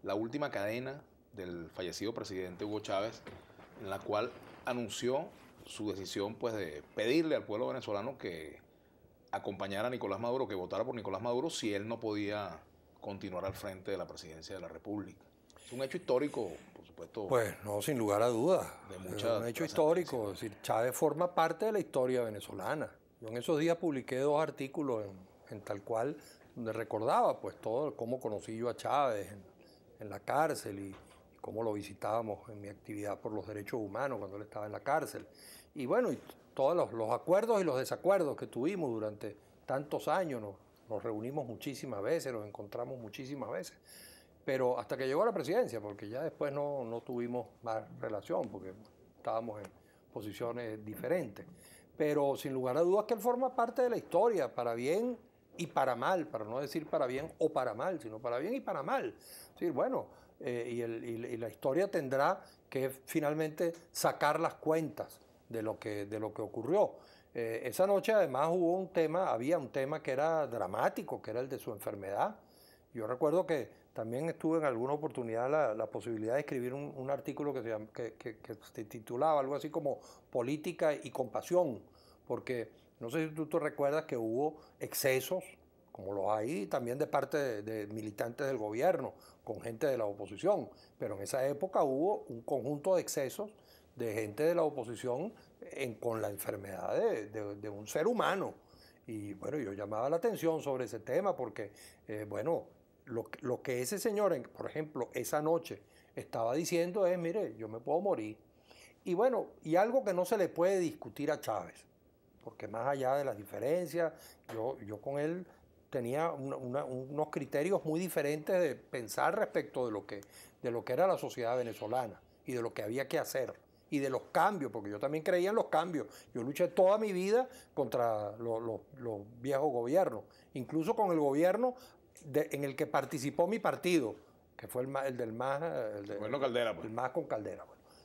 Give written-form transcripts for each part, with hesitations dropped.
la última cadena del fallecido presidente Hugo Chávez, en la cual anunció su decisión pues, de pedirle al pueblo venezolano que acompañara a Nicolás Maduro, que votara por Nicolás Maduro si él no podía continuar al frente de la presidencia de la República. Es un hecho histórico, por supuesto. Pues no, sin lugar a dudas. De Es un hecho trascendencia. histórico. Es decir, Chávez forma parte de la historia venezolana. Yo en esos días publiqué 2 artículos en Tal Cual, donde recordaba pues todo cómo conocí yo a Chávez en la cárcel y cómo lo visitábamos en mi actividad por los derechos humanos cuando él estaba en la cárcel. Y bueno, y todos los acuerdos y los desacuerdos que tuvimos durante tantos años, nos reunimos muchísimas veces, nos encontramos muchísimas veces, pero hasta que llegó a la presidencia, porque ya después no tuvimos más relación, porque estábamos en posiciones diferentes. Pero sin lugar a dudas que él forma parte de la historia, para bien y para mal, para no decir para bien o para mal, sino para bien y para mal. Es decir, bueno, y la historia tendrá que finalmente sacar las cuentas de lo que ocurrió. Esa noche además había un tema que era dramático, que era el de su enfermedad. Yo recuerdo que también estuve en alguna oportunidad la posibilidad de escribir un artículo que se titulaba algo así como Política y Compasión, porque no sé si tú te recuerdas que hubo excesos, como los hay también de parte de militantes del gobierno, con gente de la oposición, pero en esa época hubo un conjunto de excesos de gente de la oposición con la enfermedad de un ser humano. Y bueno, yo llamaba la atención sobre ese tema porque, bueno, lo que ese señor, por ejemplo, esa noche estaba diciendo es, mire, yo me puedo morir. Y bueno, y algo que no se le puede discutir a Chávez, porque más allá de las diferencias, yo con él tenía unos criterios muy diferentes de pensar respecto de lo que era la sociedad venezolana y de lo que había que hacer y de los cambios, porque yo también creía en los cambios. Yo luché toda mi vida contra los viejos gobiernos, incluso con el gobierno en el que participó mi partido, que fue el del MAS, Bueno, Caldera, pues. el MAS con Caldera.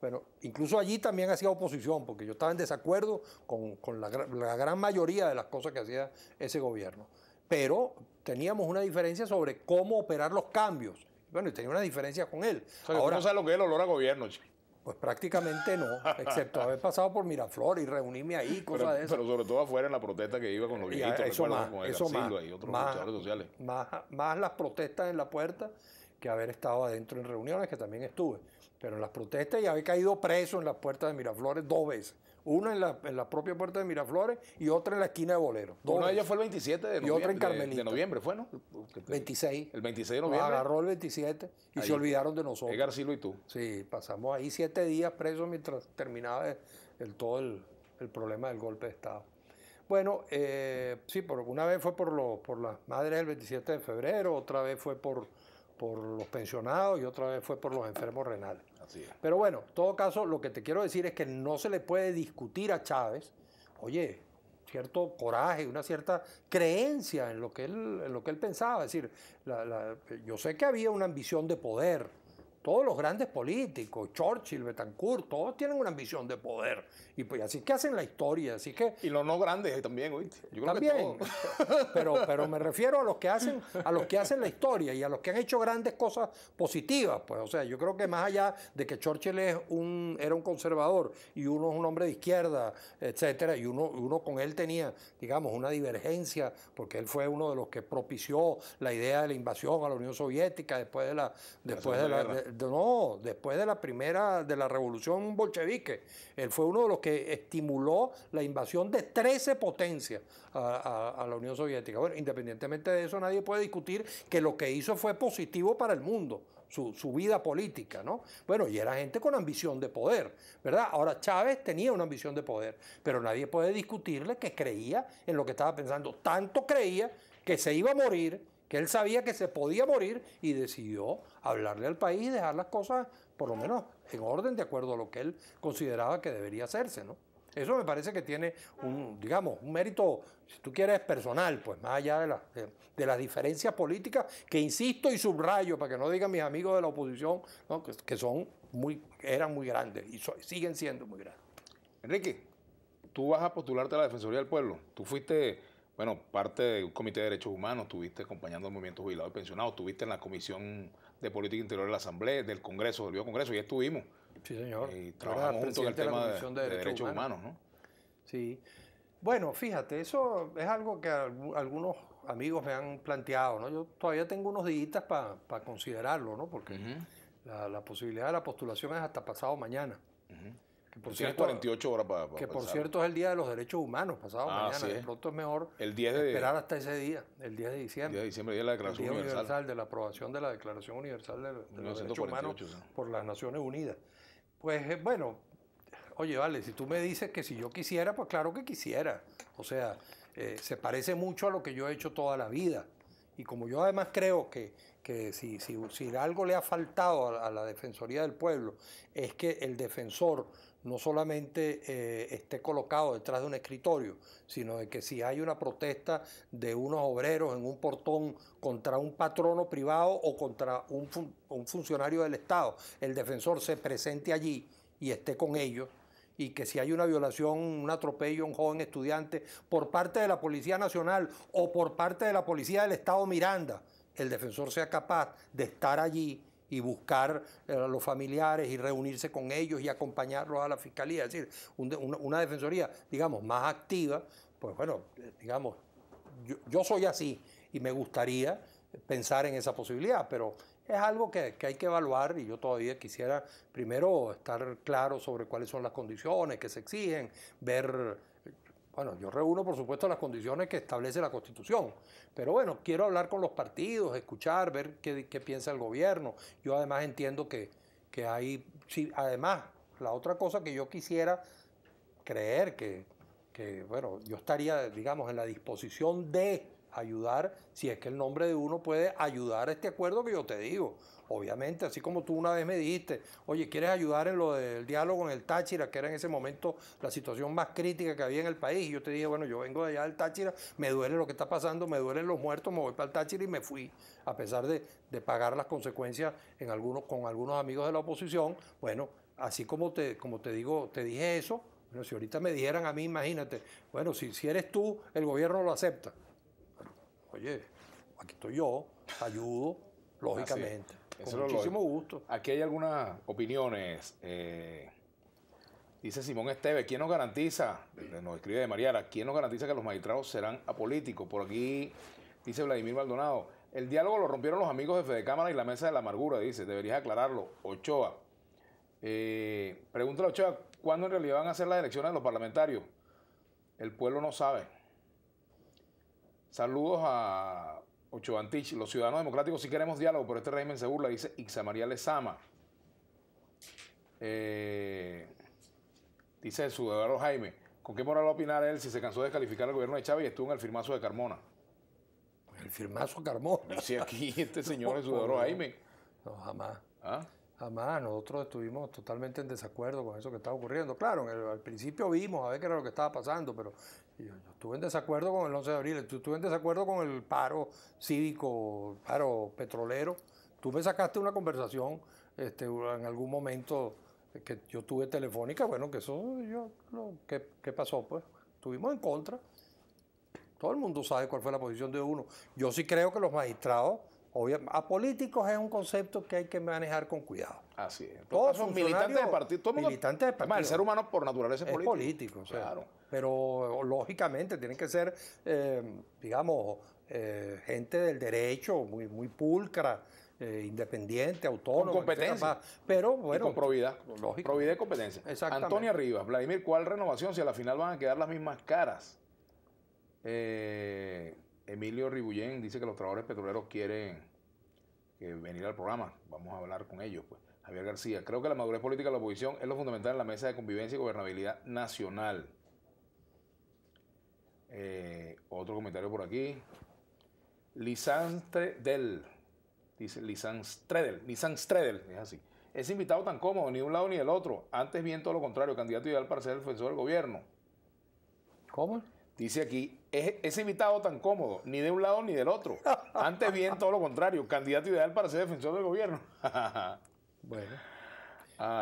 Bueno, incluso allí también hacía oposición, porque yo estaba en desacuerdo con la gran mayoría de las cosas que hacía ese gobierno. Pero teníamos una diferencia sobre cómo operar los cambios. Bueno, y tenía una diferencia con él. O sea, ahora no sabes lo que es el olor a gobierno, chico. Pues prácticamente no, excepto haber pasado por Miraflores y reunirme ahí, cosas de esas. Pero sobre todo afuera en la protesta que iba con los viejitos, eso más, con el eso más, y otros luchadores sociales. Más las protestas en la puerta que haber estado adentro en reuniones, que también estuve. Pero en las protestas y haber caído preso en las puertas de Miraflores 2 veces. Una en la propia puerta de Miraflores y otra en la esquina de Bolero. Una de ellas fue el 27 de noviembre. Y otra en Carmelita. De noviembre fue, ¿no? 26. El 26 de noviembre. Nos agarró el 27 y ahí se olvidaron de nosotros. Edgar Silva y tú. Sí, pasamos ahí 7 días presos mientras terminaba todo el problema del golpe de Estado. Bueno, sí, una vez fue por las madres del 27 de febrero, otra vez fue por los pensionados y otra vez fue por los enfermos renales. Así es. Pero bueno, en todo caso, lo que te quiero decir es que no se le puede discutir a Chávez, oye, cierto coraje, una cierta creencia en lo que él pensaba. Es decir, yo sé que había una ambición de poder. Todos los grandes políticos, Churchill, Betancourt, todos tienen una ambición de poder. Y pues así que hacen la historia, así que... Y los no grandes también, ¿oíste? Yo creo también, que pero me refiero a los que hacen la historia y a los que han hecho grandes cosas positivas. Pues, o sea, yo creo que más allá de que Churchill era un conservador y uno es un hombre de izquierda, etcétera, y uno con él tenía, digamos, una divergencia, porque él fue uno de los que propició la idea de la invasión a la Unión Soviética después de la revolución bolchevique. Él fue uno de los que estimuló la invasión de 13 potencias a la Unión Soviética. Bueno, independientemente de eso, nadie puede discutir que lo que hizo fue positivo para el mundo, su vida política, ¿no? Bueno, y era gente con ambición de poder, ¿verdad? Ahora, Chávez tenía una ambición de poder, pero nadie puede discutirle que creía en lo que estaba pensando. Tanto creía que se iba a morir, que él sabía que se podía morir y decidió hablarle al país y dejar las cosas, por lo menos, en orden, de acuerdo a lo que él consideraba que debería hacerse, ¿no? Eso me parece que tiene un mérito, si tú quieres, personal, pues más allá de las diferencias políticas, que insisto y subrayo, para que no digan mis amigos de la oposición, ¿no? que eran muy grandes y siguen siendo muy grandes. Enrique, tú vas a postularte a la Defensoría del Pueblo. Tú fuiste bueno, parte de un comité de derechos humanos, estuviste acompañando al movimiento jubilado y pensionado, estuviste en la Comisión de Política Interior de la Asamblea, del Congreso, del Viejo Congreso, y estuvimos. Sí, señor. Trabajamos juntos en el Presidente de la tema Comisión de derechos humanos, ¿no? Sí. Bueno, fíjate, eso es algo que algunos amigos me han planteado, ¿no? Yo todavía tengo unos días para considerarlo, ¿no? Porque la posibilidad de la postulación es hasta pasado mañana. Que por Tienes cierto, 48 horas para que por cierto es el Día de los Derechos Humanos, pasado mañana. De pronto es mejor esperar hasta ese día, el 10 de diciembre. El 10 de diciembre, día de la Declaración Universal. De la aprobación de la Declaración Universal de los Derechos Humanos por las Naciones Unidas. Pues bueno, oye, vale, si tú me dices que si yo quisiera, pues claro que quisiera. O sea, se parece mucho a lo que yo he hecho toda la vida. Y como yo además creo que si algo le ha faltado a la Defensoría del Pueblo, es que el defensor no solamente esté colocado detrás de un escritorio, sino de que si hay una protesta de unos obreros en un portón contra un patrono privado o contra un funcionario del Estado, el defensor se presente allí y esté con ellos, y que si hay una violación, un atropello a un joven estudiante por parte de la Policía Nacional o por parte de la Policía del Estado Miranda, el defensor sea capaz de estar allí y buscar a los familiares y reunirse con ellos y acompañarlos a la fiscalía. Es decir, una defensoría, digamos, más activa, pues bueno, digamos, yo soy así y me gustaría pensar en esa posibilidad, pero es algo que hay que evaluar y yo todavía quisiera primero estar claro sobre cuáles son las condiciones que se exigen, ver. Bueno, yo reúno, por supuesto, las condiciones que establece la Constitución, pero bueno, quiero hablar con los partidos, escuchar, ver qué piensa el gobierno. Yo además entiendo que hay, sí, además, la otra cosa que yo quisiera creer bueno, yo estaría, digamos, en la disposición de ayudar, si es que el nombre de uno puede ayudar a este acuerdo que yo te digo. Obviamente, así como tú una vez me dijiste, oye, ¿quieres ayudar en lo del diálogo en el Táchira, que era en ese momento la situación más crítica que había en el país? Y yo te dije, bueno, yo vengo de allá del Táchira, me duele lo que está pasando, me duelen los muertos, me voy para el Táchira y me fui, a pesar de pagar las consecuencias con algunos amigos de la oposición. Bueno, así como te digo, te dije eso, bueno, si ahorita me dijeran a mí, imagínate, bueno, si eres tú, el gobierno lo acepta. Oye, aquí estoy yo, ayudo, lógicamente. Con muchísimo gusto. Aquí hay algunas opiniones. Dice Simón Esteves, ¿quién nos garantiza? Nos escribe de Mariara, ¿quién nos garantiza que los magistrados serán apolíticos? Por aquí dice Vladimir Maldonado, el diálogo lo rompieron los amigos de Fede Cámara y la Mesa de la Amargura, dice, deberías aclararlo. Ochoa, pregúntale a Ochoa, ¿cuándo en realidad van a hacer las elecciones de los parlamentarios? El pueblo no sabe. Saludos a Ochoa Antich. Los ciudadanos democráticos sí queremos diálogo, pero este régimen se burla, dice Ixa María Lezama. Dice el ciudadano Jaime, ¿con qué moral va a opinar él si se cansó de descalificar al gobierno de Chávez y estuvo en el firmazo de Carmona? ¿El firmazo de Carmona? Dice aquí este señor, el ciudadano Jaime. No, jamás. ¿Ah? Jamás, nosotros estuvimos totalmente en desacuerdo con eso que estaba ocurriendo. Claro, al principio vimos a ver qué era lo que estaba pasando, pero yo estuve en desacuerdo con el 11 de abril, estuve en desacuerdo con el paro cívico, paro petrolero. Tú me sacaste una conversación en algún momento que yo tuve telefónica, bueno, que eso, ¿qué pasó? Pues estuvimos en contra. Todo el mundo sabe cuál fue la posición de uno. Yo sí creo que los magistrados, apolíticos es un concepto que hay que manejar con cuidado. Así es. Todos son militantes de partido. Militantes de partido. Además, el ser humano por naturaleza es político. O sea, claro. Pero lógicamente tienen que ser, digamos, gente del derecho, muy pulcra, independiente, autónoma. Con competencia. Pero bueno. Y con probidad. Lógico. Probidad y competencia. Exactamente. Antonia Rivas, Vladimir, ¿cuál renovación si a la final van a quedar las mismas caras? Emilio Ribullén dice que los trabajadores petroleros quieren venir al programa. Vamos a hablar con ellos, pues. Javier García, creo que la madurez política de la oposición es lo fundamental en la mesa de convivencia y gobernabilidad nacional. Otro comentario por aquí. Lisanstredel, dice Lisanstredel, es así. Ese invitado tan cómodo, ni de un lado ni del otro. Antes bien todo lo contrario, candidato ideal para ser el defensor del gobierno. ¿Cómo? Dice aquí, ese invitado tan cómodo, ni de un lado ni del otro. Antes bien todo lo contrario, candidato ideal para ser defensor del gobierno. Bueno.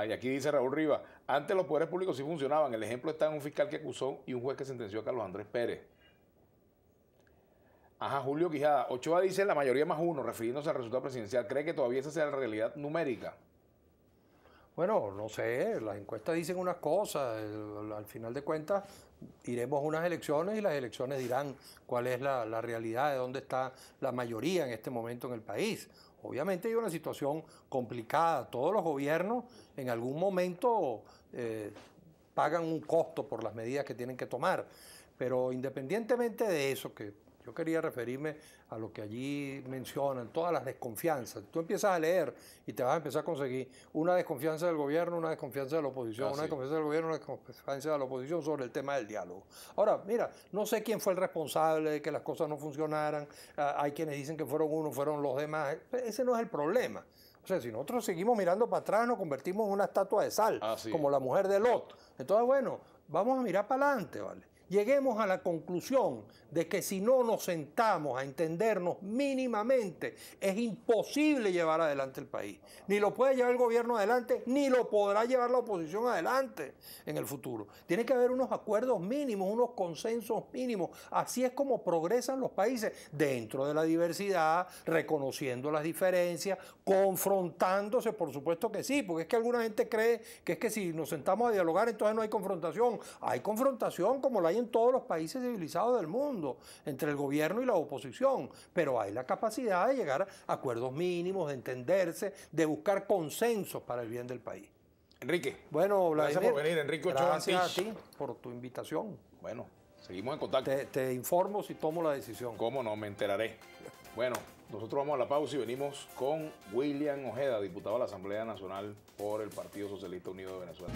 Y aquí dice Raúl Rivas, antes los poderes públicos sí funcionaban. El ejemplo está en un fiscal que acusó y un juez que sentenció a Carlos Andrés Pérez. Ajá, Julio Quijada. Ochoa dice la mayoría más uno, refiriéndose al resultado presidencial. ¿Cree que todavía esa sea la realidad numérica? Bueno, no sé, las encuestas dicen unas cosas, al final de cuentas iremos a unas elecciones y las elecciones dirán cuál es la realidad, de dónde está la mayoría en este momento en el país. Obviamente hay una situación complicada, todos los gobiernos en algún momento pagan un costo por las medidas que tienen que tomar, pero independientemente de eso, que yo quería referirme a lo que allí mencionan, todas las desconfianzas. Tú empiezas a leer y te vas a empezar a conseguir una desconfianza del gobierno, una desconfianza de la oposición, una desconfianza del gobierno, una desconfianza de la oposición sobre el tema del diálogo. Ahora, mira, no sé quién fue el responsable de que las cosas no funcionaran. Hay quienes dicen que fueron unos, fueron los demás. Ese no es el problema. O sea, si nosotros seguimos mirando para atrás, nos convertimos en una estatua de sal, como la mujer de Lot. Entonces, bueno, vamos a mirar para adelante, ¿vale? Lleguemos a la conclusión de que si no nos sentamos a entendernos mínimamente, es imposible llevar adelante el país. Ni lo puede llevar el gobierno adelante, ni lo podrá llevar la oposición adelante en el futuro. Tiene que haber unos acuerdos mínimos, unos consensos mínimos. Así es como progresan los países, dentro de la diversidad, reconociendo las diferencias, confrontándose, por supuesto que sí, porque es que alguna gente cree que es que si nos sentamos a dialogar entonces no hay confrontación. Hay confrontación como la hay en todos los países civilizados del mundo, entre el gobierno y la oposición, pero hay la capacidad de llegar a acuerdos mínimos, de entenderse, de buscar consensos para el bien del país. Enrique, bueno, Vladimir, gracias por venir, Enrique Ochoa. Gracias a ti por tu invitación. Bueno, seguimos en contacto. Te informo si tomo la decisión. ¿Cómo no? Me enteraré. Bueno, nosotros vamos a la pausa y venimos con William Ojeda, diputado a la Asamblea Nacional por el Partido Socialista Unido de Venezuela.